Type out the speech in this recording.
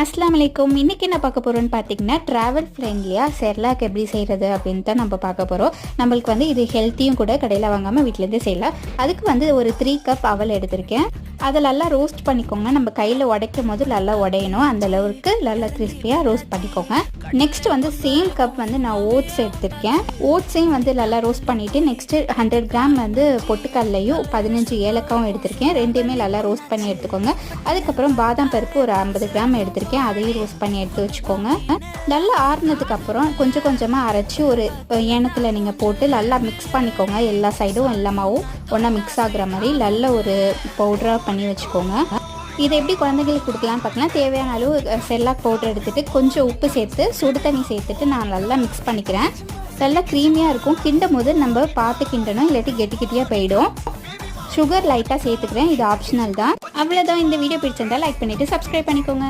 அஸ்ஸலாமு அலைக்கும். இன்றைக்கி என்ன பார்க்க போகிறோன்னு பார்த்தீங்கன்னா, ட்ராவல் ஃப்ரெண்ட்லியாக செர்லாக் எப்படி செய்கிறது அப்படின்னு தான் நம்ம பார்க்க போகிறோம். நம்மளுக்கு வந்து இது ஹெல்த்தியும் கூட, கடையில் வாங்காமல் வீட்டிலேருந்தே செய்யலாம். அதுக்கு வந்து ஒரு 3 கப் அவல் எடுத்திருக்கேன். அதை நல்லா ரோஸ்ட் பண்ணிக்கோங்க. நம்ம கையில் உடைக்கும் போது நல்லா உடையணும், அந்தளவுக்கு நல்லா கிறிஸ்பியாக ரோஸ்ட் பண்ணிக்கோங்க. நெக்ஸ்ட் வந்து சேம் கப் வந்து நான் ஓட்ஸ் எடுத்திருக்கேன். ஓட்ஸையும் வந்து நல்லா ரோஸ்ட் பண்ணிவிட்டு, நெக்ஸ்ட்டு 100 கிராம் வந்து பொட்டுக்கல்லையும் 15 ஏலக்காவும் எடுத்திருக்கேன். ரெண்டுமே நல்லா ரோஸ்ட் பண்ணி எடுத்துக்கோங்க. அதுக்கப்புறம் பாதாம் பருப்பு ஒரு 50 கிராம் எடுத்திருக்கேன். அதையும் ரோஸ்ட் பண்ணி எடுத்து வச்சுக்கோங்க. நல்லா ஆறுனதுக்கு அப்புறம் கொஞ்சம் கொஞ்சமாக அரைச்சி ஒரு ஏனத்தில் நீங்கள் போட்டு நல்லா மிக்ஸ் பண்ணிக்கோங்க. எல்லா சைடும் எல்லாமாவும் ஒன்றா மிக்ஸ் ஆகுற மாதிரி நல்ல ஒரு பவுடராக பண்ணி வச்சுக்கோங்க. இதை எப்படி குழந்தைங்களுக்கு கொடுக்கலான்னு பார்க்கலாம். தேவையான அளவு செர்லாக் பவுடர் எடுத்துகிட்டு கொஞ்சம் உப்பு சேர்த்து சுடு தண்ணி சேர்த்துட்டு நான் நல்லா மிக்ஸ் பண்ணிக்கிறேன். நல்லா க்ரீமியாக இருக்கும். கிண்டும் போது நம்ம பார்த்து கிண்டணும், இல்லாட்டி கெட்டி கெட்டியாக போயிடும். சுகர் லைட்டாக சேர்த்துக்கிறேன், இது ஆப்ஷனல் தான். அவ்வளோதான். இந்த வீடியோ பிடிச்சிருந்தால் லைக் பண்ணிவிட்டு சப்ஸ்கிரைப் பண்ணிக்கோங்க.